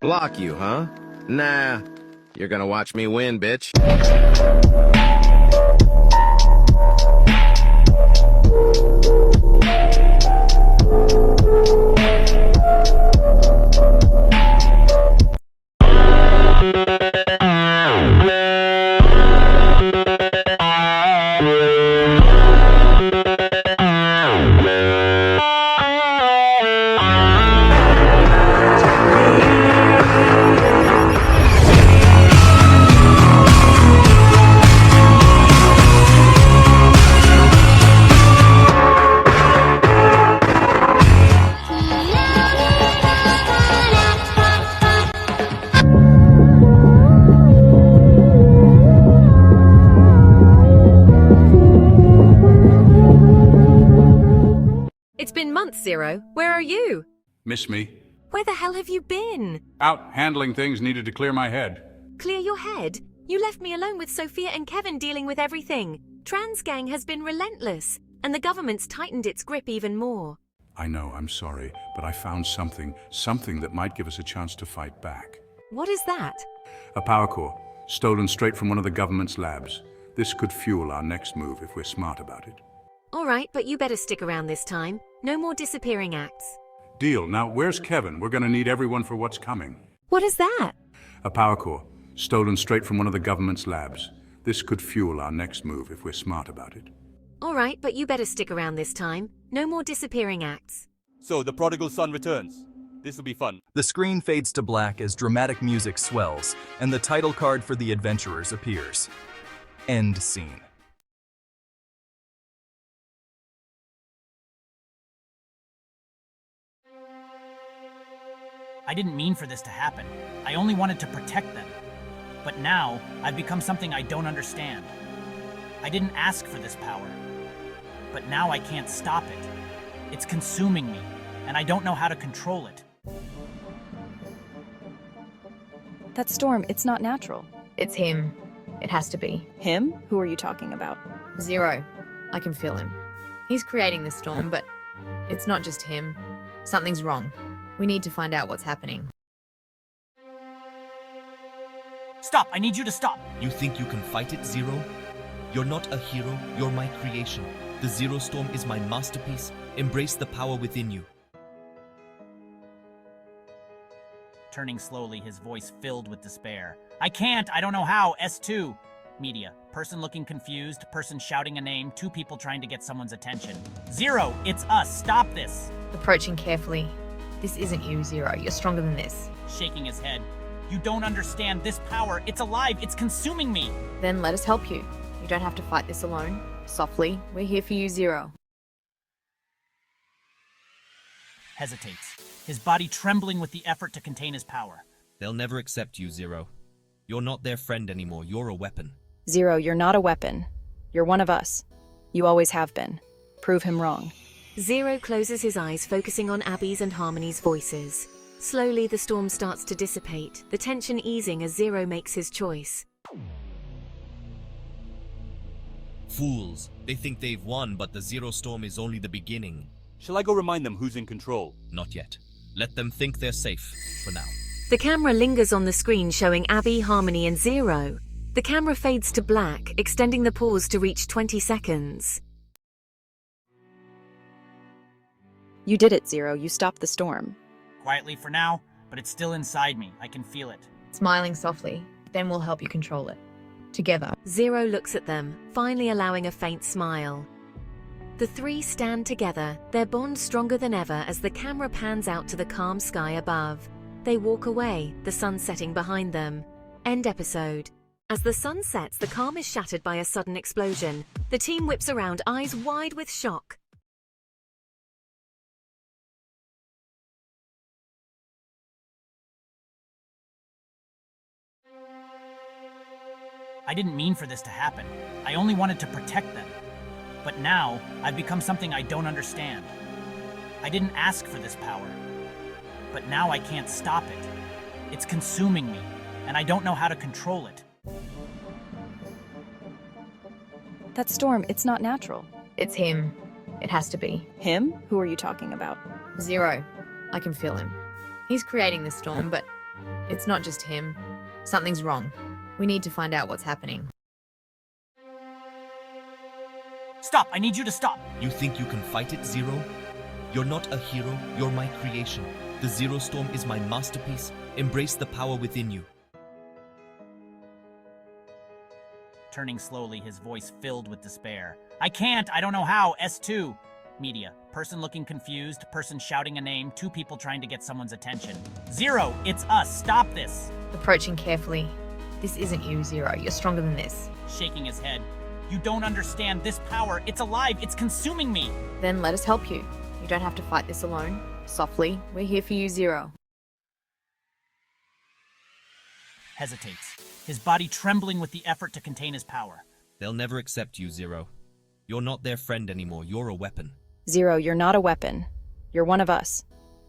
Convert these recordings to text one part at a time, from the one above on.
Block you, huh? Nah, you're gonna watch me win, bitch. It's been months, Zero. Where are you? Miss me? Where the hell have you been? Out handling things, needed to clear my head. Clear your head? You left me alone with Sophia and Kevin dealing with everything. Trans Gang has been relentless, and the government's tightened its grip even more. I know, I'm sorry, but I found something that might give us a chance to fight back. What is that? A power core, stolen straight from one of the government's labs. This could fuel our next move if we're smart about it. All right, but you better stick around this time. No more disappearing acts. Deal. Now, where's Kevin? We're gonna need everyone for what's coming. What is that? A power core, stolen straight from one of the government's labs. This could fuel our next move if we're smart about it. All right, but you better stick around this time. No more disappearing acts. So, the prodigal son returns. This'll be fun. The screen fades to black as dramatic music swells, and the title card for the Adventurers appears. End scene. I didn't mean for this to happen. I only wanted to protect them. But now, I've become something I don't understand. I didn't ask for this power. But now I can't stop it. It's consuming me, and I don't know how to control it. That storm, it's not natural. It's him. It has to be. Him? Who are you talking about? Zero. I can feel him. He's creating the storm, but it's not just him. Something's wrong. We need to find out what's happening. Stop! I need you to stop! You think you can fight it, Zero? You're not a hero, you're my creation. The Zero Storm is my masterpiece. Embrace the power within you. Turning slowly, his voice filled with despair. I can't! I don't know how! S2! Media. Person looking confused, person shouting a name, two people trying to get someone's attention. Zero! It's us! Stop this! Approaching carefully. This isn't you, Zero. You're stronger than this. Shaking his head. You don't understand this power. It's alive. It's consuming me. Then let us help you. You don't have to fight this alone. Softly. We're here for you, Zero. Hesitates, his body trembling with the effort to contain his power. They'll never accept you, Zero. You're not their friend anymore. You're a weapon. Zero, you're not a weapon. You're one of us. You always have been. Prove him wrong. Zero closes his eyes, focusing on Abby's and Harmony's voices. Slowly, the storm starts to dissipate, the tension easing as Zero makes his choice. Fools. They think they've won, but the Zero Storm is only the beginning. Shall I go remind them who's in control? Not yet. Let them think they're safe, for now. The camera lingers on the screen showing Abby, Harmony and Zero. The camera fades to black, extending the pause to reach 20 seconds. You did it, Zero. You stopped the storm. Quietly for now, but it's still inside me. I can feel it. Smiling softly. Then we'll help you control it. Together. Zero looks at them, finally allowing a faint smile. The three stand together, their bond stronger than ever as the camera pans out to the calm sky above. They walk away, the sun setting behind them. End episode. As the sun sets, the calm is shattered by a sudden explosion. The team whips around, eyes wide with shock. I didn't mean for this to happen. I only wanted to protect them. But now, I've become something I don't understand. I didn't ask for this power. But now I can't stop it. It's consuming me, and I don't know how to control it. That storm, it's not natural. It's him. It has to be. Him? Who are you talking about? Zero. I can feel him. He's creating this storm, but it's not just him. Something's wrong. We need to find out what's happening. Stop! I need you to stop! You think you can fight it, Zero? You're not a hero, you're my creation. The Zero Storm is my masterpiece. Embrace the power within you. Turning slowly, his voice filled with despair. I can't! I don't know how! S2! Media. Person looking confused, person shouting a name, two people trying to get someone's attention. Zero! It's us! Stop this! Approaching carefully. This isn't you, Zero. You're stronger than this. Shaking his head. You don't understand this power. It's alive. It's consuming me. Then let us help you. You don't have to fight this alone. Softly. We're here for you, Zero. Hesitates, his body trembling with the effort to contain his power. They'll never accept you, Zero. You're not their friend anymore. You're a weapon. Zero, you're not a weapon. You're one of us.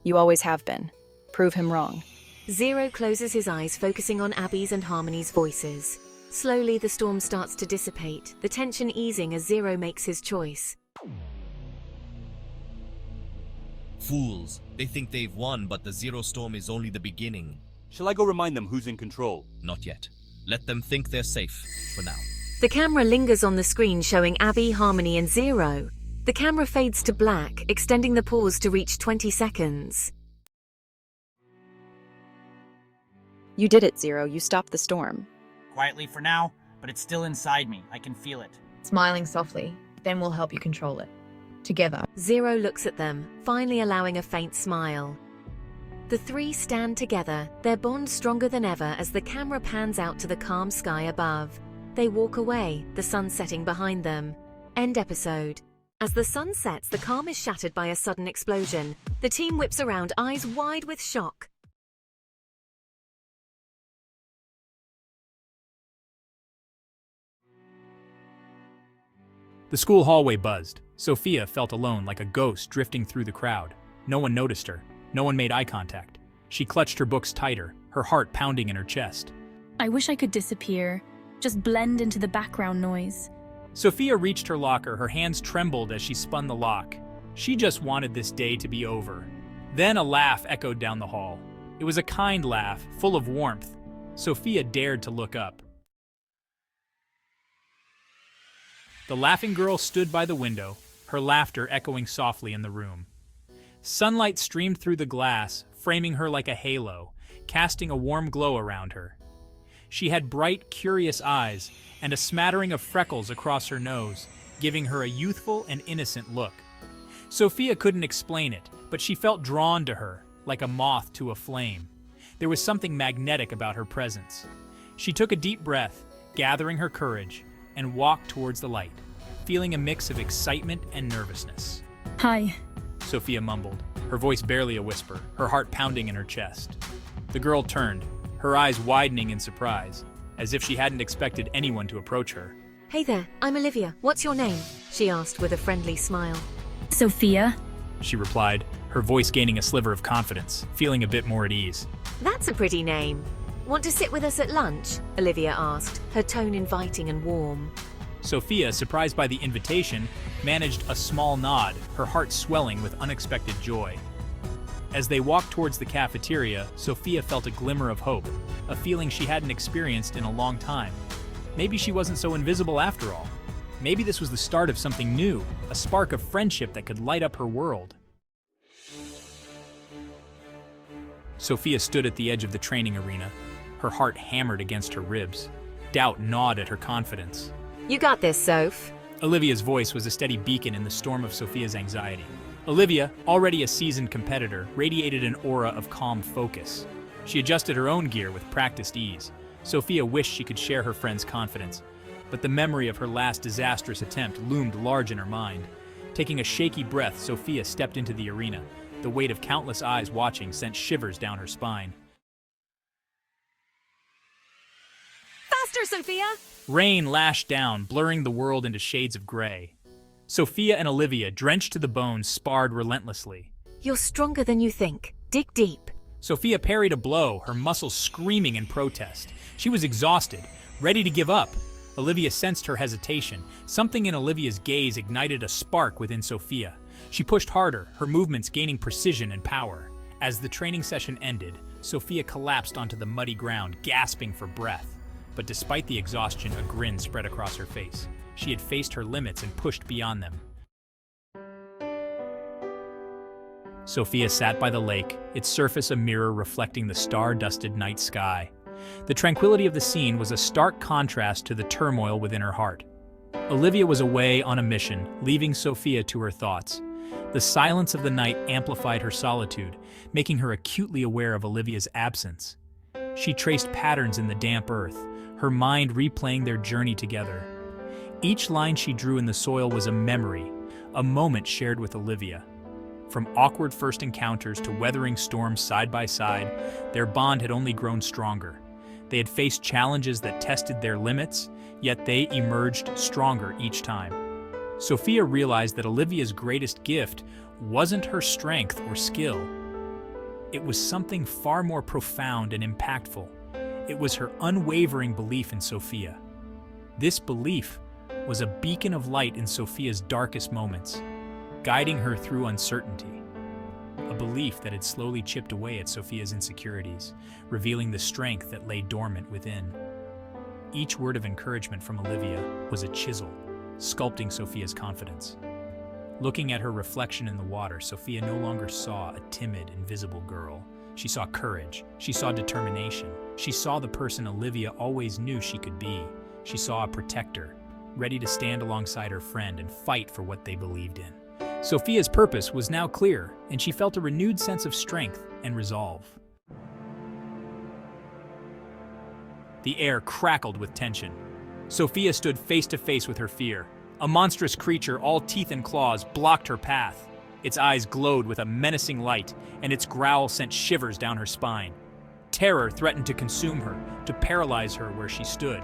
You always have been. Prove him wrong. Zero closes his eyes, focusing on Abby's and Harmony's voices. Slowly, the storm starts to dissipate, the tension easing as Zero makes his choice. Fools. They think they've won, but the Zero Storm is only the beginning. Shall I go remind them who's in control? Not yet. Let them think they're safe, for now. The camera lingers on the screen, showing Abby, Harmony, and Zero. The camera fades to black, extending the pause to reach 20 seconds. You did it, Zero. You stopped the storm. Quietly for now, but it's still inside me. I can feel it. Smiling softly. Then we'll help you control it. Together. Zero looks at them, finally allowing a faint smile. The three stand together, their bond stronger than ever as the camera pans out to the calm sky above. They walk away, the sun setting behind them. End episode. As the sun sets, the calm is shattered by a sudden explosion. The team whips around, eyes wide with shock. The school hallway buzzed. Sophia felt alone, like a ghost drifting through the crowd. No one noticed her. No one made eye contact. She clutched her books tighter, her heart pounding in her chest. I wish I could disappear, just blend into the background noise. Sophia reached her locker, her hands trembled as she spun the lock. She just wanted this day to be over. Then a laugh echoed down the hall. It was a kind laugh, full of warmth. Sophia dared to look up. The laughing girl stood by the window, her laughter echoing softly in the room. Sunlight streamed through the glass, framing her like a halo, casting a warm glow around her. She had bright, curious eyes and a smattering of freckles across her nose, giving her a youthful and innocent look. Sophia couldn't explain it, but she felt drawn to her, like a moth to a flame. There was something magnetic about her presence. She took a deep breath, gathering her courage, and walked towards the light, feeling a mix of excitement and nervousness. Hi. Sophia mumbled, her voice barely a whisper, her heart pounding in her chest. The girl turned, her eyes widening in surprise, as if she hadn't expected anyone to approach her. Hey there, I'm Olivia. What's your name? She asked with a friendly smile. Sophia? She replied, her voice gaining a sliver of confidence, feeling a bit more at ease. That's a pretty name. Want to sit with us at lunch? Olivia asked, her tone inviting and warm. Sophia, surprised by the invitation, managed a small nod, her heart swelling with unexpected joy. As they walked towards the cafeteria, Sophia felt a glimmer of hope, a feeling she hadn't experienced in a long time. Maybe she wasn't so invisible after all. Maybe this was the start of something new, a spark of friendship that could light up her world. Sophia stood at the edge of the training arena, her heart hammered against her ribs. Doubt gnawed at her confidence. You got this, Soph. Olivia's voice was a steady beacon in the storm of Sophia's anxiety. Olivia, already a seasoned competitor, radiated an aura of calm focus. She adjusted her own gear with practiced ease, Sophia wished she could share her friend's confidence, but the memory of her last disastrous attempt loomed large in her mind. Taking a shaky breath, Sophia stepped into the arena. The weight of countless eyes watching sent shivers down her spine. Faster, Sophia! Rain lashed down, blurring the world into shades of gray. Sophia and Olivia, drenched to the bone, sparred relentlessly. You're stronger than you think. Dig deep. Sophia parried a blow, her muscles screaming in protest. She was exhausted, ready to give up. Olivia sensed her hesitation. Something in Olivia's gaze ignited a spark within Sophia. She pushed harder, her movements gaining precision and power. As the training session ended, Sophia collapsed onto the muddy ground, gasping for breath. But despite the exhaustion, a grin spread across her face. She had faced her limits and pushed beyond them. Sophia sat by the lake, its surface a mirror reflecting the star-dusted night sky. The tranquility of the scene was a stark contrast to the turmoil within her heart. Olivia was away on a mission, leaving Sophia to her thoughts. The silence of the night amplified her solitude, making her acutely aware of Olivia's absence. She traced patterns in the damp earth, her mind replaying their journey together. Each line she drew in the soil was a memory, a moment shared with Olivia. From awkward first encounters to weathering storms side by side, their bond had only grown stronger. They had faced challenges that tested their limits, yet they emerged stronger each time. Sophia realized that Olivia's greatest gift wasn't her strength or skill. It was something far more profound and impactful. It was her unwavering belief in Sophia. This belief was a beacon of light in Sophia's darkest moments, guiding her through uncertainty. A belief that had slowly chipped away at Sophia's insecurities, revealing the strength that lay dormant within. Each word of encouragement from Olivia was a chisel, sculpting Sophia's confidence. Looking at her reflection in the water, Sophia no longer saw a timid, invisible girl. She saw courage. She saw determination. She saw the person Olivia always knew she could be. She saw a protector, ready to stand alongside her friend and fight for what they believed in. Sophia's purpose was now clear, and she felt a renewed sense of strength and resolve. The air crackled with tension. Sophia stood face to face with her fear. A monstrous creature, all teeth and claws, blocked her path. Its eyes glowed with a menacing light, and its growl sent shivers down her spine. Terror threatened to consume her, to paralyze her where she stood.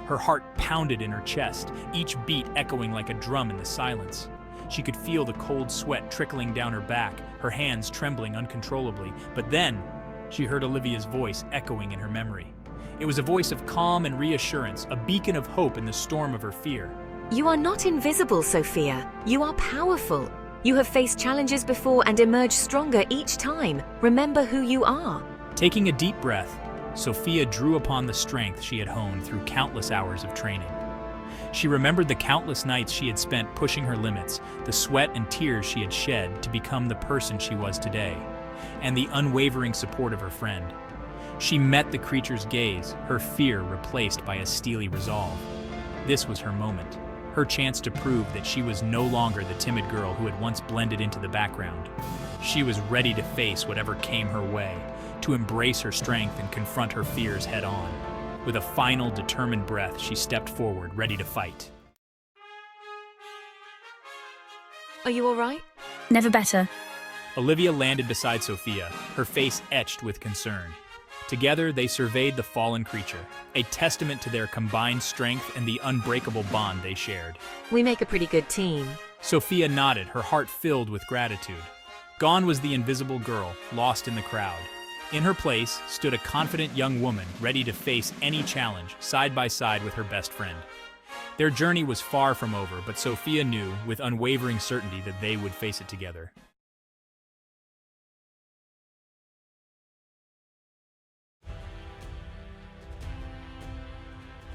Her heart pounded in her chest, each beat echoing like a drum in the silence. She could feel the cold sweat trickling down her back, her hands trembling uncontrollably. But then, she heard Olivia's voice echoing in her memory. It was a voice of calm and reassurance, a beacon of hope in the storm of her fear. You are not invisible, Sophia. You are powerful. You have faced challenges before and emerged stronger each time. Remember who you are. Taking a deep breath, Sophia drew upon the strength she had honed through countless hours of training. She remembered the countless nights she had spent pushing her limits, the sweat and tears she had shed to become the person she was today, and the unwavering support of her friend. She met the creature's gaze, her fear replaced by a steely resolve. This was her moment, her chance to prove that she was no longer the timid girl who had once blended into the background. She was ready to face whatever came her way, to embrace her strength and confront her fears head-on. With a final, determined breath, she stepped forward, ready to fight. Are you all right? Never better. Olivia landed beside Sophia, her face etched with concern. Together, they surveyed the fallen creature, a testament to their combined strength and the unbreakable bond they shared. We make a pretty good team. Sophia nodded, her heart filled with gratitude. Gone was the invisible girl, lost in the crowd. In her place stood a confident young woman, ready to face any challenge, side by side with her best friend. Their journey was far from over, but Sophia knew, with unwavering certainty, that they would face it together.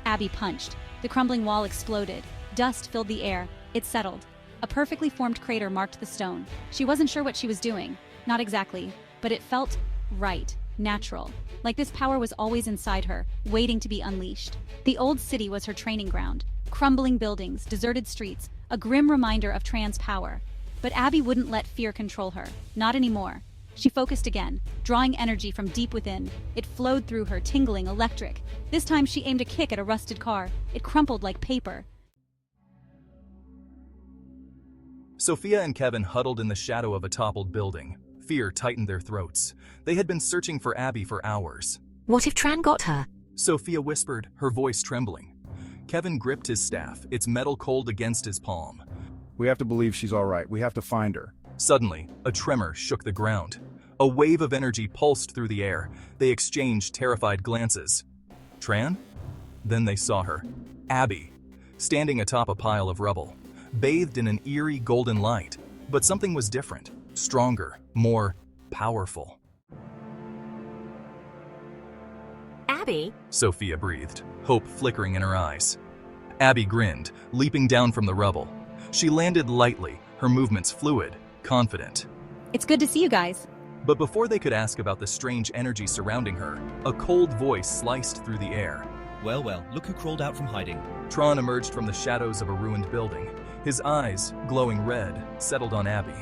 Abby punched. The crumbling wall exploded. Dust filled the air. It settled. A perfectly formed crater marked the stone. She wasn't sure what she was doing. Not exactly. But it felt right. Natural. Like this power was always inside her, waiting to be unleashed. The old city was her training ground. Crumbling buildings, deserted streets, a grim reminder of trans power. But Abby wouldn't let fear control her. Not anymore. She focused again, drawing energy from deep within. It flowed through her, tingling, electric. This time she aimed a kick at a rusted car. It crumpled like paper. Sophia and Kevin huddled in the shadow of a toppled building. Fear tightened their throats. They had been searching for Abby for hours. What if Tran got her? Sophia whispered, her voice trembling. Kevin gripped his staff, its metal cold against his palm. We have to believe she's all right. We have to find her. Suddenly, a tremor shook the ground. A wave of energy pulsed through the air. They exchanged terrified glances. Tran? Then they saw her. Abby, standing atop a pile of rubble, bathed in an eerie golden light. But something was different, stronger, more powerful. Abby? Sophia breathed, hope flickering in her eyes. Abby grinned, leaping down from the rubble. She landed lightly, her movements fluid, confident. It's good to see you guys. But before they could ask about the strange energy surrounding her, a cold voice sliced through the air. Well, well, look who crawled out from hiding. Tron emerged from the shadows of a ruined building. His eyes, glowing red, settled on Abby.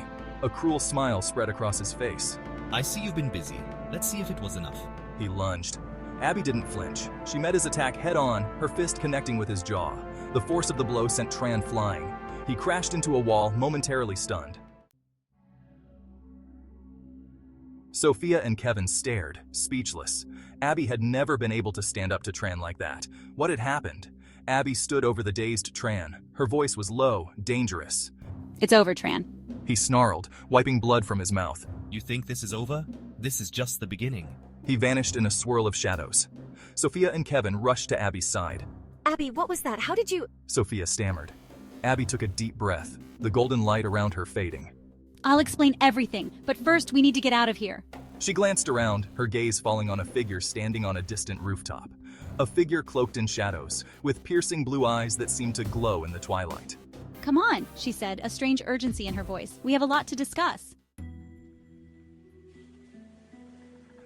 A cruel smile spread across his face. I see you've been busy. Let's see if it was enough. He lunged. Abby didn't flinch. She met his attack head-on, her fist connecting with his jaw. The force of the blow sent Tran flying. He crashed into a wall, momentarily stunned. Sophia and Kevin stared, speechless. Abby had never been able to stand up to Tran like that. What had happened? Abby stood over the dazed Tran. Her voice was low, dangerous. It's over, Tran. He snarled, wiping blood from his mouth. You think this is over? This is just the beginning. He vanished in a swirl of shadows. Sophia and Kevin rushed to Abby's side. Abby, what was that? How did you— Sophia stammered. Abby took a deep breath, the golden light around her fading. I'll explain everything, but first we need to get out of here. She glanced around, her gaze falling on a figure standing on a distant rooftop. A figure cloaked in shadows, with piercing blue eyes that seemed to glow in the twilight. Come on, she said, a strange urgency in her voice. We have a lot to discuss.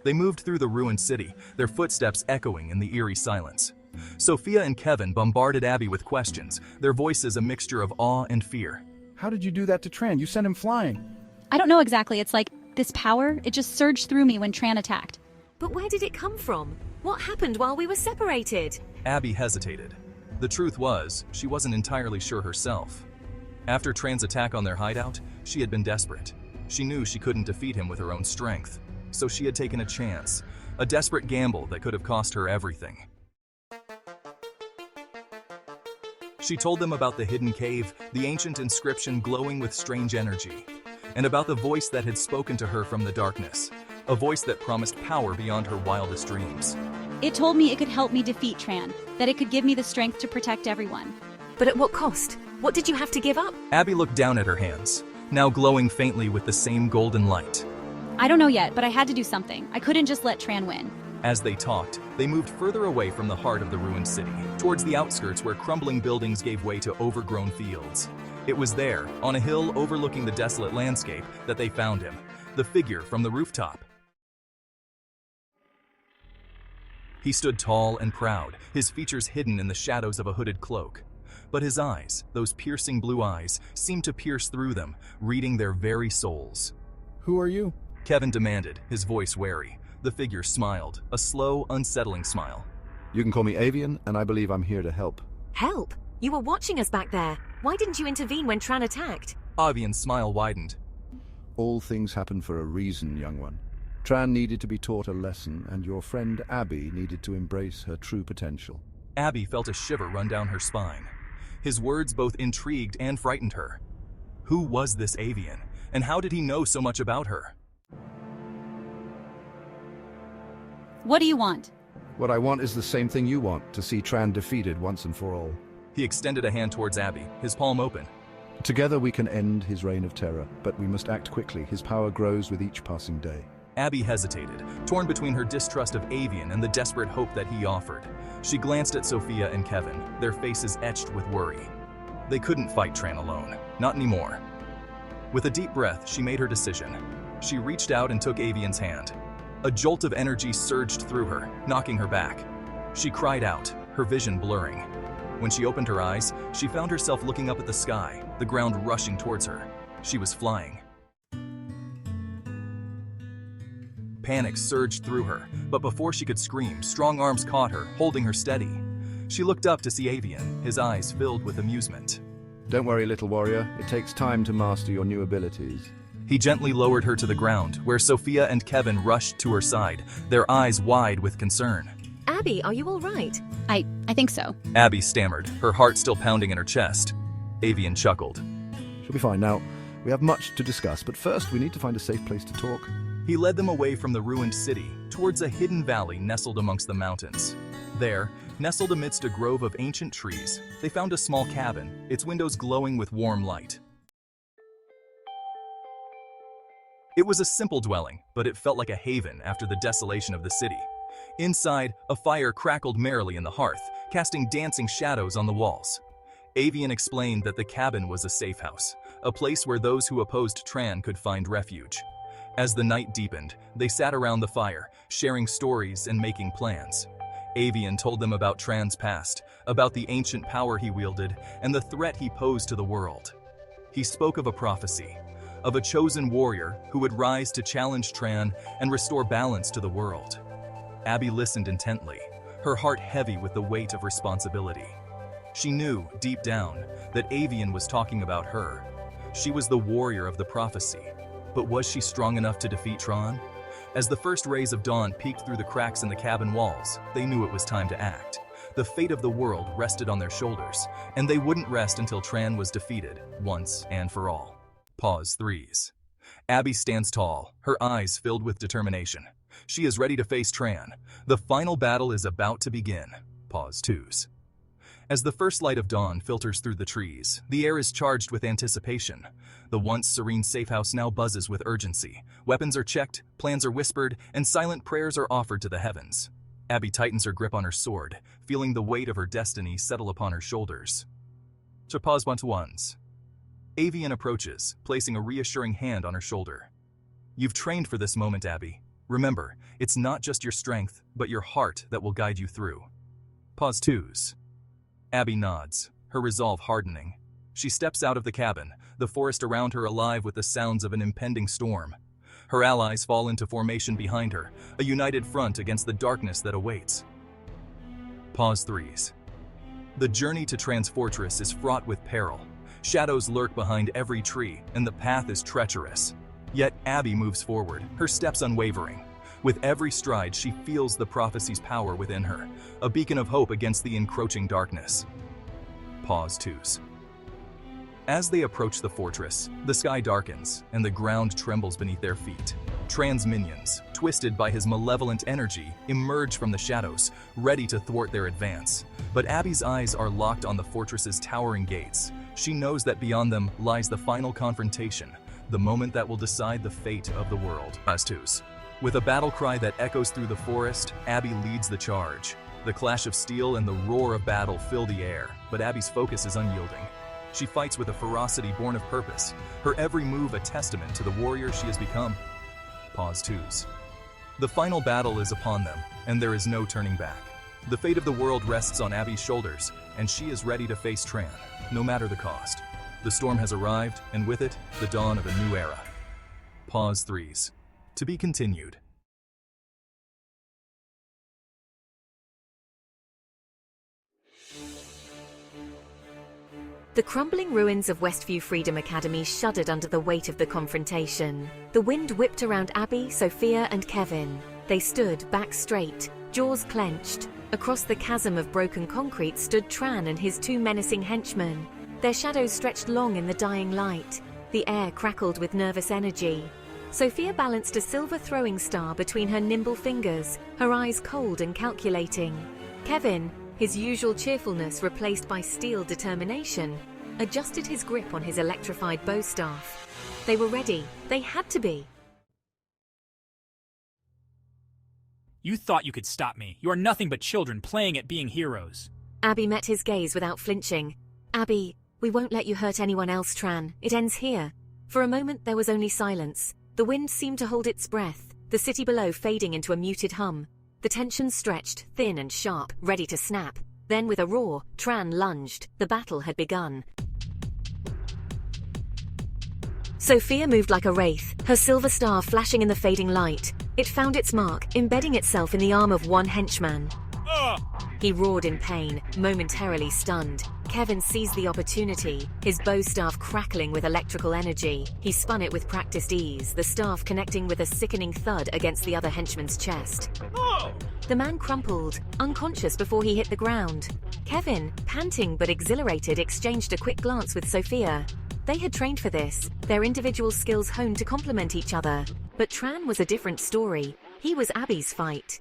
They moved through the ruined city, their footsteps echoing in the eerie silence. Sophia and Kevin bombarded Abby with questions, their voices a mixture of awe and fear. How did you do that to Tran? You sent him flying. I don't know exactly. It's like this power, it just surged through me when Tran attacked. But where did it come from? What happened while we were separated? Abby hesitated. The truth was, she wasn't entirely sure herself. After Tran's attack on their hideout, she had been desperate. She knew she couldn't defeat him with her own strength. So she had taken a chance, a desperate gamble that could have cost her everything. She told them about the hidden cave, the ancient inscription glowing with strange energy, and about the voice that had spoken to her from the darkness, a voice that promised power beyond her wildest dreams. It told me it could help me defeat Tran, that it could give me the strength to protect everyone. But at what cost? What did you have to give up? Abby looked down at her hands, now glowing faintly with the same golden light. I don't know yet, but I had to do something. I couldn't just let Tran win. As they talked, they moved further away from the heart of the ruined city, towards the outskirts where crumbling buildings gave way to overgrown fields. It was there, on a hill overlooking the desolate landscape, that they found him, the figure from the rooftop. He stood tall and proud, his features hidden in the shadows of a hooded cloak. But his eyes, those piercing blue eyes, seemed to pierce through them, reading their very souls. Who are you? Kevin demanded, his voice wary. The figure smiled, a slow, unsettling smile. You can call me Avian, and I believe I'm here to help. Help? You were watching us back there. Why didn't you intervene when Tran attacked? Avian's smile widened. All things happen for a reason, young one. Tran needed to be taught a lesson, and your friend Abby needed to embrace her true potential. Abby felt a shiver run down her spine. His words both intrigued and frightened her. Who was this Avian, and how did he know so much about her? What do you want? What I want is the same thing you want, to see Tran defeated once and for all. He extended a hand towards Abby, his palm open. Together we can end his reign of terror, but we must act quickly. His power grows with each passing day. Abby hesitated, torn between her distrust of Avian and the desperate hope that he offered. She glanced at Sophia and Kevin, their faces etched with worry. They couldn't fight Tran alone, not anymore. With a deep breath, she made her decision. She reached out and took Avian's hand. A jolt of energy surged through her, knocking her back. She cried out, her vision blurring. When she opened her eyes, she found herself looking up at the sky, the ground rushing towards her. She was flying. Panic surged through her, but before she could scream, strong arms caught her, holding her steady. She looked up to see Avian, his eyes filled with amusement. Don't worry, little warrior. It takes time to master your new abilities. He gently lowered her to the ground, where Sophia and Kevin rushed to her side, their eyes wide with concern. Abby, are you all right? I think so. Abby stammered, her heart still pounding in her chest. Avian chuckled. She'll be fine now. We have much to discuss, but first we need to find a safe place to talk. He led them away from the ruined city, towards a hidden valley nestled amongst the mountains. There, nestled amidst a grove of ancient trees, they found a small cabin, its windows glowing with warm light. It was a simple dwelling, but it felt like a haven after the desolation of the city. Inside, a fire crackled merrily in the hearth, casting dancing shadows on the walls. Avian explained that the cabin was a safe house, a place where those who opposed Tran could find refuge. As the night deepened, they sat around the fire, sharing stories and making plans. Avian told them about Tran's past, about the ancient power he wielded, and the threat he posed to the world. He spoke of a prophecy, of a chosen warrior who would rise to challenge Tran and restore balance to the world. Abby listened intently, her heart heavy with the weight of responsibility. She knew, deep down, that Avian was talking about her. She was the warrior of the prophecy. But was she strong enough to defeat Tran? As the first rays of dawn peeked through the cracks in the cabin walls, they knew it was time to act. The fate of the world rested on their shoulders, and they wouldn't rest until Tran was defeated, once and for all. Pause 3s. Abby stands tall, her eyes filled with determination. She is ready to face Tran. The final battle is about to begin. Pause 2s. As the first light of dawn filters through the trees, the air is charged with anticipation. The once serene safe house now buzzes with urgency. Weapons are checked, plans are whispered, and silent prayers are offered to the heavens. Abby tightens her grip on her sword, feeling the weight of her destiny settle upon her shoulders. To pause 1-to-1s. Avian approaches, placing a reassuring hand on her shoulder. You've trained for this moment, Abby. Remember, it's not just your strength, but your heart that will guide you through. Pause 2s. Abby nods, her resolve hardening. She steps out of the cabin, the forest around her alive with the sounds of an impending storm. Her allies fall into formation behind her, a united front against the darkness that awaits. Pause 3s. The journey to Tran's fortress is fraught with peril. Shadows lurk behind every tree, and the path is treacherous. Yet Abby moves forward, her steps unwavering. With every stride, she feels the prophecy's power within her, a beacon of hope against the encroaching darkness. Pause 2s. As they approach the fortress, the sky darkens, and the ground trembles beneath their feet. Tran's minions, twisted by his malevolent energy, emerge from the shadows, ready to thwart their advance. But Abby's eyes are locked on the fortress's towering gates. She knows that beyond them lies the final confrontation, the moment that will decide the fate of the world. Pause 2s. With a battle cry that echoes through the forest, Abby leads the charge. The clash of steel and the roar of battle fill the air, but Abby's focus is unyielding. She fights with a ferocity born of purpose, her every move a testament to the warrior she has become. Pause 2s. The final battle is upon them, and there is no turning back. The fate of the world rests on Abby's shoulders, and she is ready to face Tran, no matter the cost. The storm has arrived, and with it, the dawn of a new era. Pause 3s. To be continued. The crumbling ruins of Westview Freedom Academy shuddered under the weight of the confrontation. The wind whipped around Abby, Sophia, and Kevin. They stood back straight, jaws clenched. Across the chasm of broken concrete stood Tran and his two menacing henchmen. Their shadows stretched long in the dying light. The air crackled with nervous energy. Sophia balanced a silver throwing star between her nimble fingers, her eyes cold and calculating. Kevin, his usual cheerfulness replaced by steel determination, adjusted his grip on his electrified bow staff. They were ready. They had to be. You thought you could stop me. You are nothing but children playing at being heroes. Abby met his gaze without flinching. Abby, we won't let you hurt anyone else, Tran. It ends here. For a moment there was only silence. The wind seemed to hold its breath, the city below fading into a muted hum. The tension stretched, thin and sharp, ready to snap. Then with a roar, Tran lunged. The battle had begun. Sophia moved like a wraith, her silver star flashing in the fading light. It found its mark, embedding itself in the arm of one henchman. He roared in pain, momentarily stunned. Kevin seized the opportunity, his bow staff crackling with electrical energy. He spun it with practiced ease, the staff connecting with a sickening thud against the other henchman's chest. The man crumpled, unconscious before he hit the ground. Kevin, panting but exhilarated, exchanged a quick glance with Sophia. They had trained for this, their individual skills honed to complement each other. But Tran was a different story. He was Abby's fight.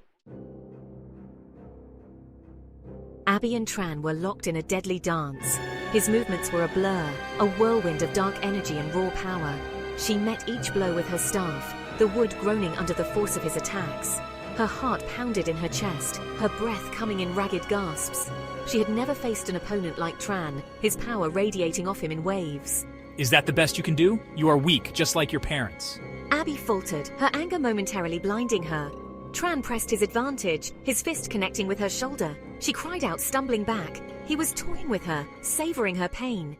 Abby and Tran were locked in a deadly dance. His movements were a blur, a whirlwind of dark energy and raw power. She met each blow with her staff, the wood groaning under the force of his attacks. Her heart pounded in her chest, her breath coming in ragged gasps. She had never faced an opponent like Tran, his power radiating off him in waves. Is that the best you can do? You are weak, just like your parents. Abby faltered, her anger momentarily blinding her. Tran pressed his advantage, his fist connecting with her shoulder. She cried out, stumbling back. He was toying with her, savoring her pain.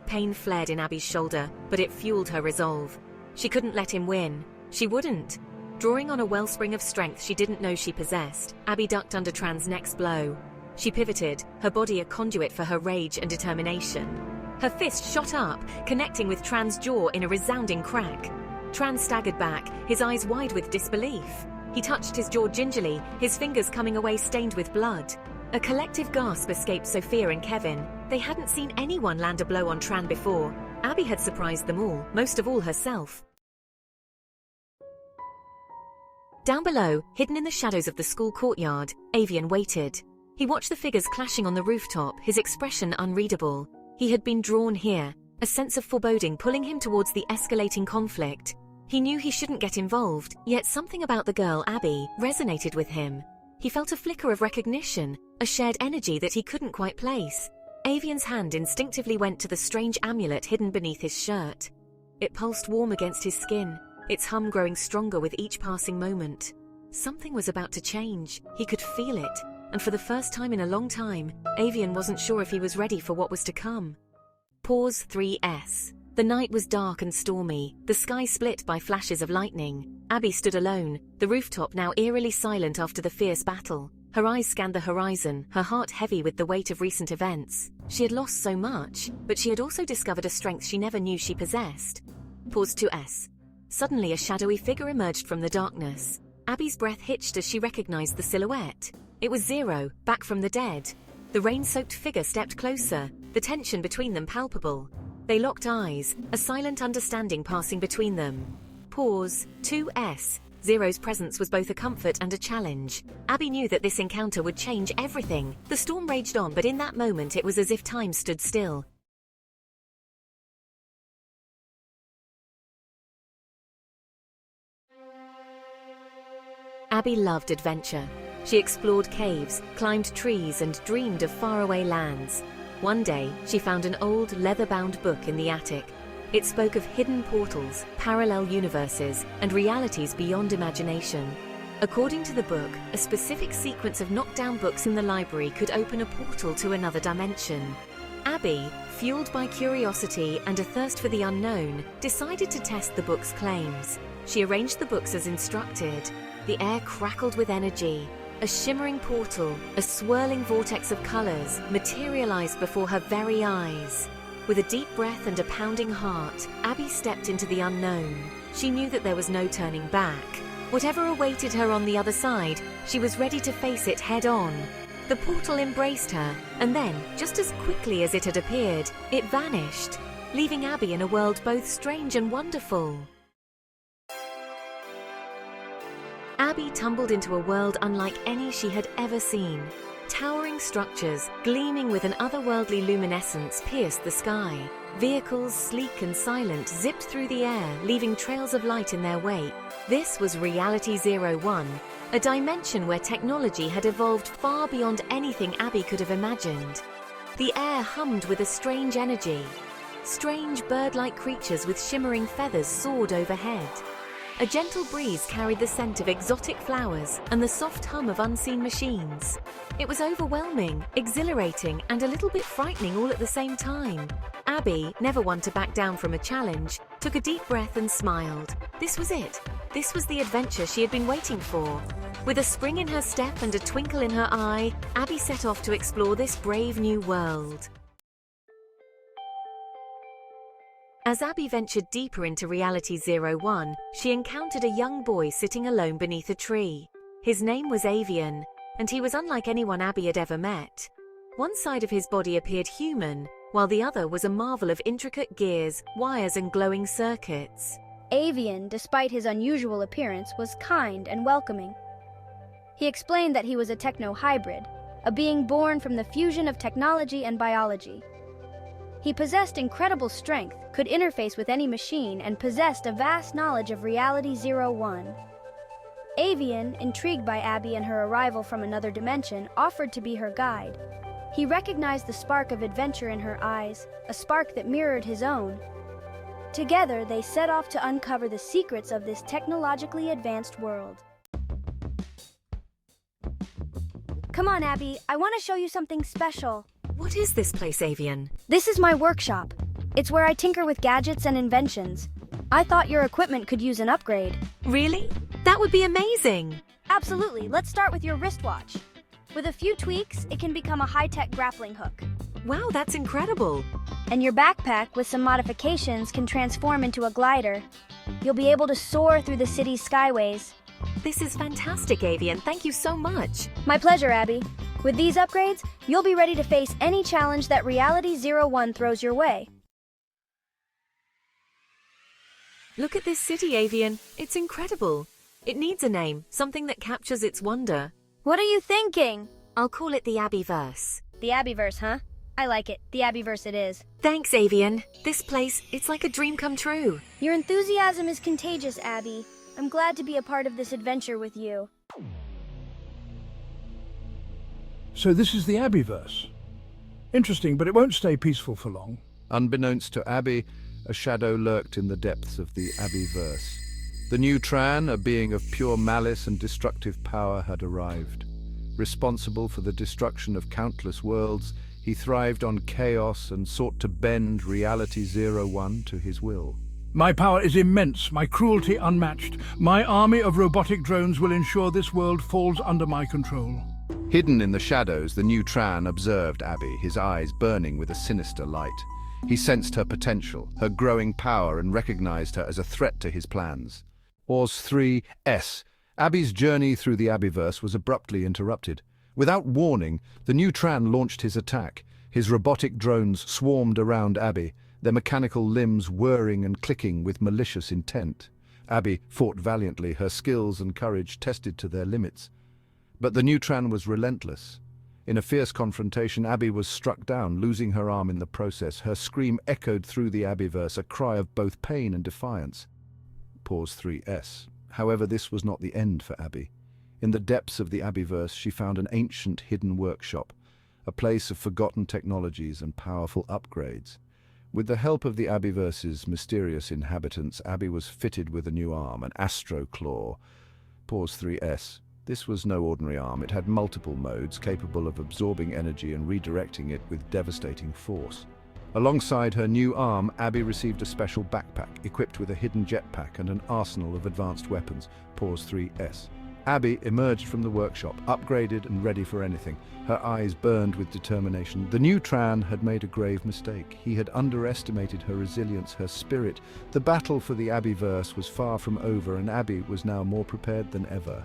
Pain flared in Abby's shoulder, but it fueled her resolve. She couldn't let him win. She wouldn't. Drawing on a wellspring of strength she didn't know she possessed, Abby ducked under Tran's next blow. She pivoted, her body a conduit for her rage and determination. Her fist shot up, connecting with Tran's jaw in a resounding crack. Tran staggered back, his eyes wide with disbelief. He touched his jaw gingerly, his fingers coming away stained with blood. A collective gasp escaped Sophia and Kevin. They hadn't seen anyone land a blow on Tran before. Abby had surprised them all, most of all herself. Down below, hidden in the shadows of the school courtyard, Avian waited. He watched the figures clashing on the rooftop, his expression unreadable. He had been drawn here, a sense of foreboding pulling him towards the escalating conflict. He knew he shouldn't get involved, yet something about the girl, Abby, resonated with him. He felt a flicker of recognition, a shared energy that he couldn't quite place. Avian's hand instinctively went to the strange amulet hidden beneath his shirt. It pulsed warm against his skin, its hum growing stronger with each passing moment. Something was about to change. He could feel it, and for the first time in a long time, Avian wasn't sure if he was ready for what was to come. Pause 3S. The night was dark and stormy, the sky split by flashes of lightning. Abby stood alone, the rooftop now eerily silent after the fierce battle. Her eyes scanned the horizon, her heart heavy with the weight of recent events. She had lost so much, but she had also discovered a strength she never knew she possessed. Pause 2S. Suddenly a shadowy figure emerged from the darkness. Abby's breath hitched as she recognized the silhouette. It was Zero, back from the dead. The rain-soaked figure stepped closer, the tension between them palpable. They locked eyes, a silent understanding passing between them. Pause 2S. Zero's presence was both a comfort and a challenge. Abby knew that this encounter would change everything. The storm raged on, but in that moment it was as if time stood still. Abby loved adventure. She explored caves, climbed trees, and dreamed of faraway lands. One day, she found an old, leather-bound book in the attic. It spoke of hidden portals, parallel universes, and realities beyond imagination. According to the book, a specific sequence of knocked-down books in the library could open a portal to another dimension. Abby, fueled by curiosity and a thirst for the unknown, decided to test the book's claims. She arranged the books as instructed. The air crackled with energy. A shimmering portal, a swirling vortex of colors, materialized before her very eyes. With a deep breath and a pounding heart, Abby stepped into the unknown. She knew that there was no turning back. Whatever awaited her on the other side, she was ready to face it head-on. The portal embraced her, and then, just as quickly as it had appeared, it vanished, leaving Abby in a world both strange and wonderful. Abby tumbled into a world unlike any she had ever seen. Towering structures, gleaming with an otherworldly luminescence, pierced the sky. Vehicles, sleek and silent, zipped through the air, leaving trails of light in their wake. This was Reality 01, a dimension where technology had evolved far beyond anything Abby could have imagined. The air hummed with a strange energy. Strange bird-like creatures with shimmering feathers soared overhead. A gentle breeze carried the scent of exotic flowers and the soft hum of unseen machines. It was overwhelming, exhilarating, and a little bit frightening all at the same time. Abby, never one to back down from a challenge, took a deep breath and smiled. This was it. This was the adventure she had been waiting for. With a spring in her step and a twinkle in her eye, Abby set off to explore this brave new world. As Abby ventured deeper into Reality 01, she encountered a young boy sitting alone beneath a tree. His name was Avian, and he was unlike anyone Abby had ever met. One side of his body appeared human, while the other was a marvel of intricate gears, wires, and glowing circuits. Avian, despite his unusual appearance, was kind and welcoming. He explained that he was a techno-hybrid, a being born from the fusion of technology and biology. He possessed incredible strength, could interface with any machine, and possessed a vast knowledge of Reality 01. Avian, intrigued by Abby and her arrival from another dimension, offered to be her guide. He recognized the spark of adventure in her eyes, a spark that mirrored his own. Together, they set off to uncover the secrets of this technologically advanced world. Come on, Abby, I want to show you something special. What is this place, Avian? This is my workshop. It's where I tinker with gadgets and inventions. I thought your equipment could use an upgrade. Really? That would be amazing! Absolutely. Let's start with your wristwatch. With a few tweaks, it can become a high-tech grappling hook. Wow, that's incredible! And your backpack, with some modifications, can transform into a glider. You'll be able to soar through the city's skyways. This is fantastic, Avian. Thank you so much. My pleasure, Abby. With these upgrades, you'll be ready to face any challenge that Reality 01 throws your way. Look at this city, Avian. It's incredible. It needs a name, something that captures its wonder. What are you thinking? I'll call it the Abbeyverse. The Abbeyverse, huh? I like it. The Abbeyverse it is. Thanks, Avian. This place, it's like a dream come true. Your enthusiasm is contagious, Abby. I'm glad to be a part of this adventure with you. So this is the Abbeyverse. Interesting, but it won't stay peaceful for long. Unbeknownst to Abby, a shadow lurked in the depths of the Abbeyverse. The new Tran, a being of pure malice and destructive power, had arrived. Responsible for the destruction of countless worlds, he thrived on chaos and sought to bend Reality 01 to his will. My power is immense, my cruelty unmatched. My army of robotic drones will ensure this world falls under my control. Hidden in the shadows, the new Tran observed Abby, his eyes burning with a sinister light. He sensed her potential, her growing power, and recognized her as a threat to his plans. Ors 3S. Abby's journey through the Abbeyverse was abruptly interrupted. Without warning, the new Tran launched his attack. His robotic drones swarmed around Abby, their mechanical limbs whirring and clicking with malicious intent. Abby fought valiantly, her skills and courage tested to their limits. But the new Tran was relentless. In a fierce confrontation, Abby was struck down, losing her arm in the process. Her scream echoed through the Abbeyverse, a cry of both pain and defiance. Pause 3S. However, this was not the end for Abby. In the depths of the Abbeyverse, she found an ancient hidden workshop, a place of forgotten technologies and powerful upgrades. With the help of the Abbeyverse's mysterious inhabitants, Abby was fitted with a new arm, an Astro Claw. Pause 3S. This was no ordinary arm. It had multiple modes capable of absorbing energy and redirecting it with devastating force. Alongside her new arm, Abby received a special backpack equipped with a hidden jetpack and an arsenal of advanced weapons. Pause 3S. Abby emerged from the workshop, upgraded and ready for anything. Her eyes burned with determination. The new Tran had made a grave mistake. He had underestimated her resilience, her spirit. The battle for the Abbeyverse was far from over, and Abby was now more prepared than ever.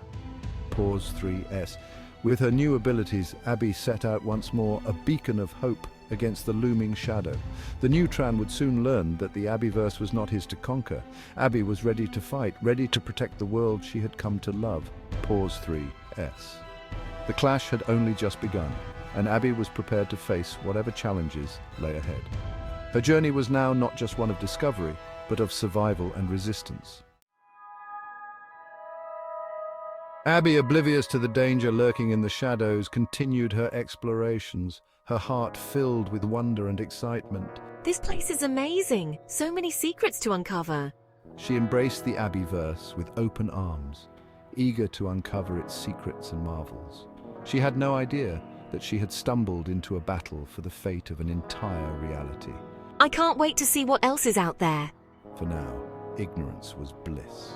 Pause 3S. With her new abilities, Abby set out once more, a beacon of hope against the looming shadow. The new Tran would soon learn that the Abbeyverse was not his to conquer. Abby was ready to fight, ready to protect the world she had come to love. Pause 3S. The clash had only just begun, and Abby was prepared to face whatever challenges lay ahead. Her journey was now not just one of discovery, but of survival and resistance. Abby, oblivious to the danger lurking in the shadows, continued her explorations, her heart filled with wonder and excitement. This place is amazing. So many secrets to uncover. She embraced the Abbeyverse with open arms, eager to uncover its secrets and marvels. She had no idea that she had stumbled into a battle for the fate of an entire reality. I can't wait to see what else is out there. For now, ignorance was bliss.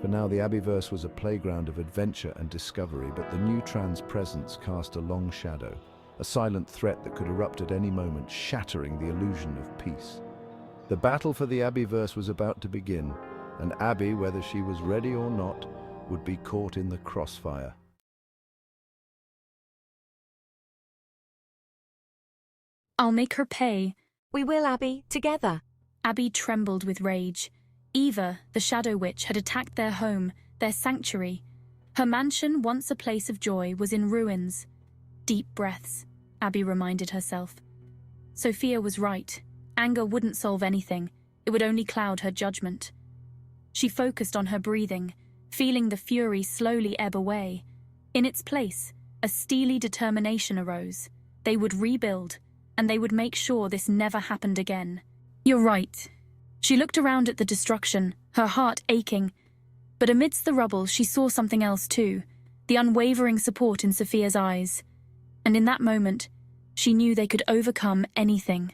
For now, the Abbeyverse was a playground of adventure and discovery, but the new Tran's presence cast a long shadow, a silent threat that could erupt at any moment, shattering the illusion of peace. The battle for the Abbeyverse was about to begin, and Abby, whether she was ready or not, would be caught in the crossfire. I'll make her pay. We will, Abby, together. Abby trembled with rage. Eva, the Shadow Witch, had attacked their home, their sanctuary. Her mansion, once a place of joy, was in ruins. Deep breaths, Abby reminded herself. Sophia was right. Anger wouldn't solve anything. It would only cloud her judgment. She focused on her breathing, feeling the fury slowly ebb away. In its place, a steely determination arose. They would rebuild, and they would make sure this never happened again. You're right. She looked around at the destruction, her heart aching. But amidst the rubble, she saw something else too, the unwavering support in Sophia's eyes. And in that moment, she knew they could overcome anything.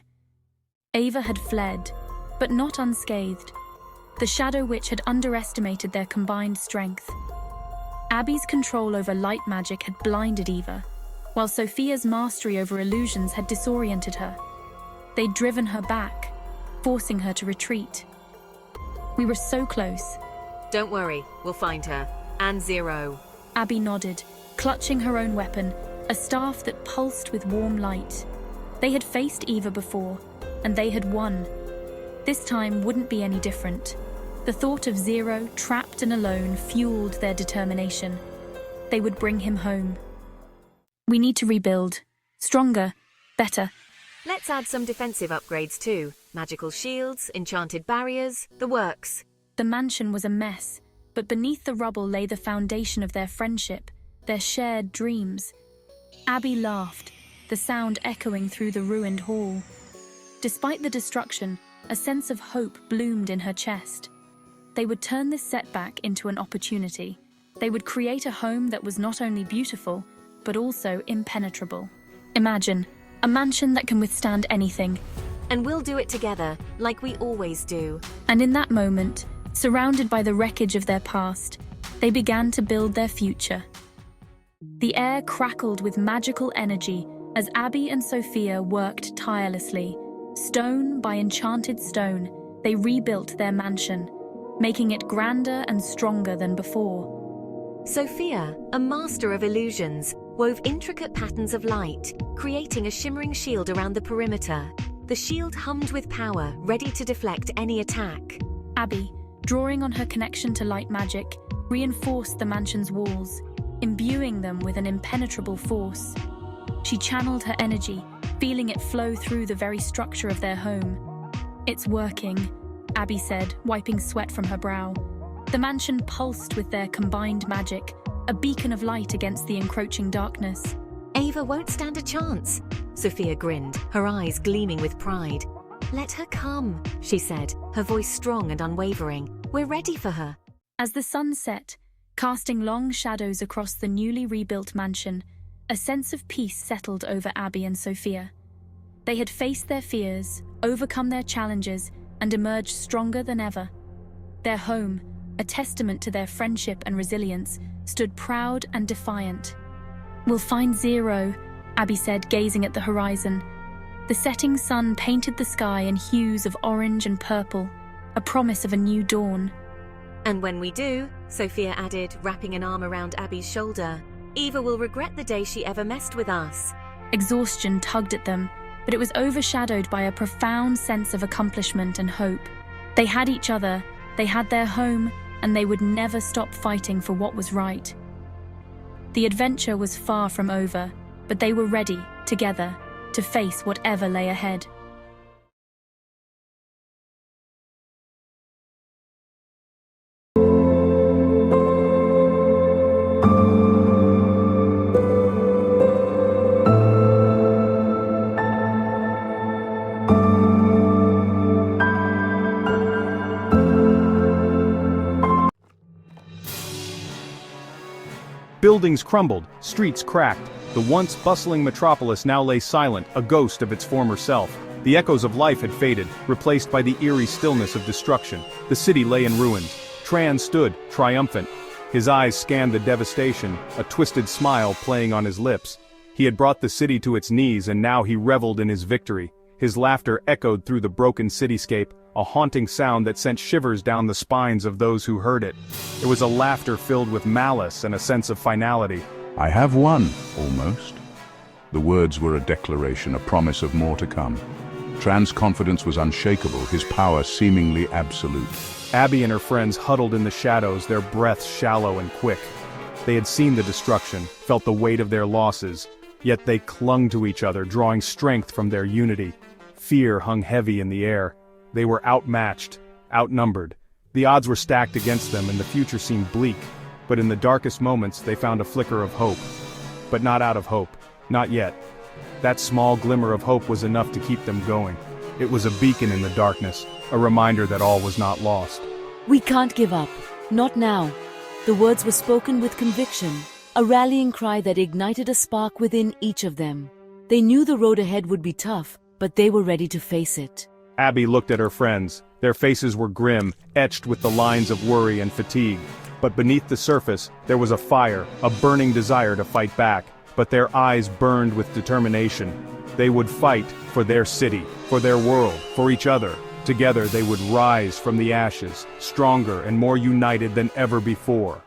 Ava had fled, but not unscathed. The Shadow Witch had underestimated their combined strength. Abby's control over light magic had blinded Eva, while Sophia's mastery over illusions had disoriented her. They'd driven her back, forcing her to retreat. We were so close. Don't worry, we'll find her. And Zero. Abby nodded, clutching her own weapon, a staff that pulsed with warm light. They had faced Eva before, and they had won. This time wouldn't be any different. The thought of Zero, trapped and alone, fueled their determination. They would bring him home. We need to rebuild. Stronger, better. Let's add some defensive upgrades too. Magical shields, enchanted barriers, the works. The mansion was a mess, but beneath the rubble lay the foundation of their friendship, their shared dreams. Abby laughed, the sound echoing through the ruined hall. Despite the destruction, a sense of hope bloomed in her chest. They would turn this setback into an opportunity. They would create a home that was not only beautiful, but also impenetrable. Imagine, a mansion that can withstand anything. And we'll do it together, like we always do. And in that moment, surrounded by the wreckage of their past, they began to build their future. The air crackled with magical energy as Abby and Sophia worked tirelessly. Stone by enchanted stone, they rebuilt their mansion, making it grander and stronger than before. Sophia, a master of illusions, wove intricate patterns of light, creating a shimmering shield around the perimeter. The shield hummed with power, ready to deflect any attack. Abby, drawing on her connection to light magic, reinforced the mansion's walls, imbuing them with an impenetrable force. She channeled her energy, feeling it flow through the very structure of their home. It's working, Abby said, wiping sweat from her brow. The mansion pulsed with their combined magic, a beacon of light against the encroaching darkness. Ava won't stand a chance. Sophia grinned, her eyes gleaming with pride. Let her come, she said, her voice strong and unwavering. We're ready for her. As the sun set, casting long shadows across the newly rebuilt mansion, a sense of peace settled over Abby and Sophia. They had faced their fears, overcome their challenges, and emerged stronger than ever. Their home, a testament to their friendship and resilience, stood proud and defiant. We'll find Zero, Abby said, gazing at the horizon. The setting sun painted the sky in hues of orange and purple, a promise of a new dawn. And when we do, Sophia added, wrapping an arm around Abby's shoulder, Eva will regret the day she ever messed with us. Exhaustion tugged at them, but it was overshadowed by a profound sense of accomplishment and hope. They had each other, they had their home, and they would never stop fighting for what was right. The adventure was far from over, but they were ready, together, to face whatever lay ahead. Buildings crumbled, streets cracked. The once bustling metropolis now lay silent, a ghost of its former self. The echoes of life had faded, replaced by the eerie stillness of destruction. The city lay in ruins. Tran stood, triumphant. His eyes scanned the devastation, a twisted smile playing on his lips. He had brought the city to its knees and now he reveled in his victory. His laughter echoed through the broken cityscape, a haunting sound that sent shivers down the spines of those who heard it. It was a laughter filled with malice and a sense of finality. I have won, almost. The words were a declaration, a promise of more to come. Tran's confidence was unshakable, his power seemingly absolute. Abby and her friends huddled in the shadows, their breaths shallow and quick. They had seen the destruction, felt the weight of their losses, yet they clung to each other, drawing strength from their unity. Fear hung heavy in the air. They were outmatched, outnumbered. The odds were stacked against them and the future seemed bleak. But in the darkest moments they found a flicker of hope. But not out of hope, not yet. That small glimmer of hope was enough to keep them going. It was a beacon in the darkness, a reminder that all was not lost. We can't give up, not now. The words were spoken with conviction, a rallying cry that ignited a spark within each of them. They knew the road ahead would be tough, but they were ready to face it. Abby looked at her friends. Their faces were grim, etched with the lines of worry and fatigue. But beneath the surface, there was a fire, a burning desire to fight back. But their eyes burned with determination. They would fight for their city, for their world, for each other. Together they would rise from the ashes, stronger and more united than ever before.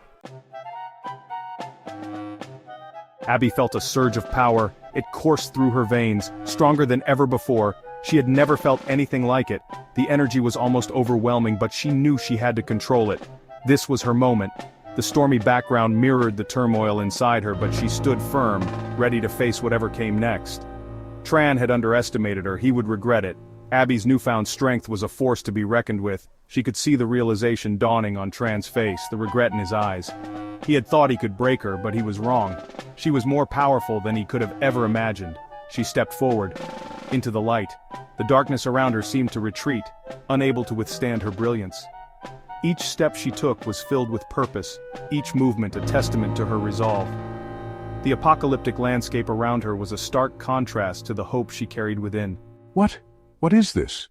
Abby felt a surge of power. It coursed through her veins, stronger than ever before. She had never felt anything like it. The energy was almost overwhelming, but she knew she had to control it. This was her moment. The stormy background mirrored the turmoil inside her, but she stood firm, ready to face whatever came next. Tran had underestimated her, he would regret it. Abby's newfound strength was a force to be reckoned with. She could see the realization dawning on Tran's face, the regret in his eyes. He had thought he could break her, but he was wrong. She was more powerful than he could have ever imagined. She stepped forward, into the light. The darkness around her seemed to retreat, unable to withstand her brilliance. Each step she took was filled with purpose, each movement a testament to her resolve. The apocalyptic landscape around her was a stark contrast to the hope she carried within. What? What is this?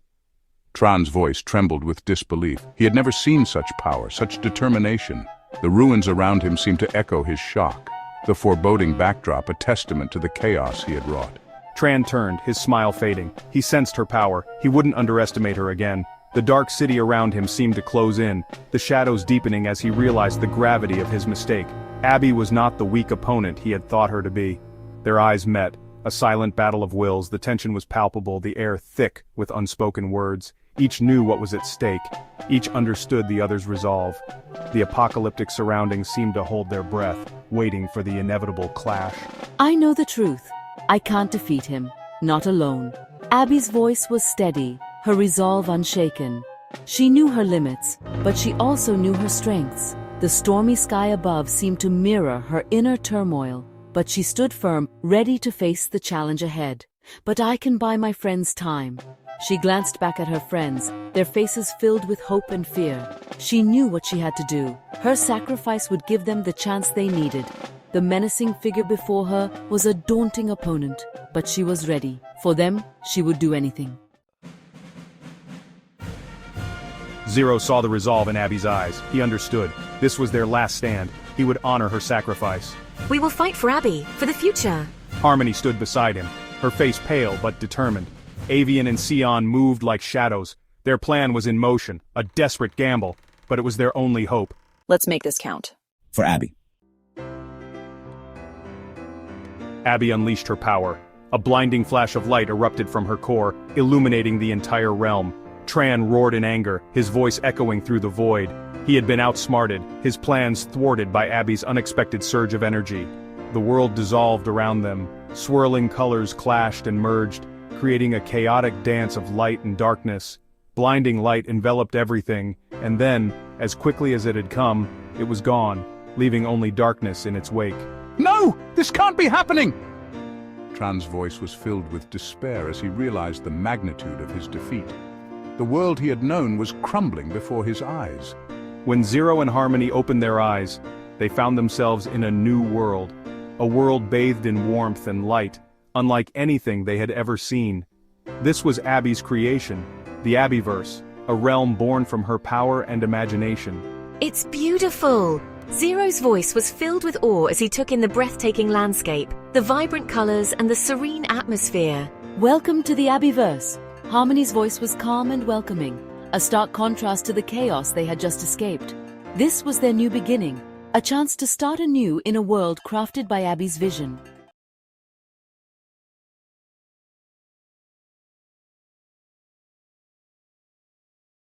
Tran's voice trembled with disbelief. He had never seen such power, such determination. The ruins around him seemed to echo his shock, the foreboding backdrop a testament to the chaos he had wrought. Tran turned, his smile fading. He sensed her power. He wouldn't underestimate her again. The dark city around him seemed to close in, the shadows deepening as he realized the gravity of his mistake. Abby was not the weak opponent he had thought her to be. Their eyes met, a silent battle of wills. The tension was palpable, the air thick with unspoken words. Each knew what was at stake. Each understood the other's resolve. The apocalyptic surroundings seemed to hold their breath, waiting for the inevitable clash. I know the truth. I can't defeat him, not alone. Abby's voice was steady, her resolve unshaken. She knew her limits, but she also knew her strengths. The stormy sky above seemed to mirror her inner turmoil, but she stood firm, ready to face the challenge ahead. But I can buy my friends time. She glanced back at her friends, their faces filled with hope and fear. She knew what she had to do. Her sacrifice would give them the chance they needed. The menacing figure before her was a daunting opponent, but she was ready. For them, she would do anything. Zero saw the resolve in Abby's eyes. He understood. This was their last stand. He would honor her sacrifice. We will fight for Abby, for the future. Harmony stood beside him, her face pale but determined. Avian and Sion moved like shadows. Their plan was in motion, a desperate gamble, but it was their only hope. Let's make this count. For Abby. Abby unleashed her power. A blinding flash of light erupted from her core, illuminating the entire realm. Tran roared in anger, his voice echoing through the void. He had been outsmarted, his plans thwarted by Abby's unexpected surge of energy. The world dissolved around them. Swirling colors clashed and merged, creating a chaotic dance of light and darkness. Blinding light enveloped everything, and then, as quickly as it had come, it was gone, leaving only darkness in its wake. No! This can't be happening! Tran's voice was filled with despair as he realized the magnitude of his defeat. The world he had known was crumbling before his eyes. When Zero and Harmony opened their eyes, They found themselves in a new world, a world bathed in warmth and light, unlike anything they had ever seen. This was Abby's creation, the Abiverse, a realm born from her power and imagination. It's beautiful! Zero's voice was filled with awe as he took in the breathtaking landscape, the vibrant colors, and the serene atmosphere. Welcome to the Abiverse. Harmony's voice was calm and welcoming, a stark contrast to the chaos they had just escaped. This was their new beginning, a chance to start anew in a world crafted by Abby's vision.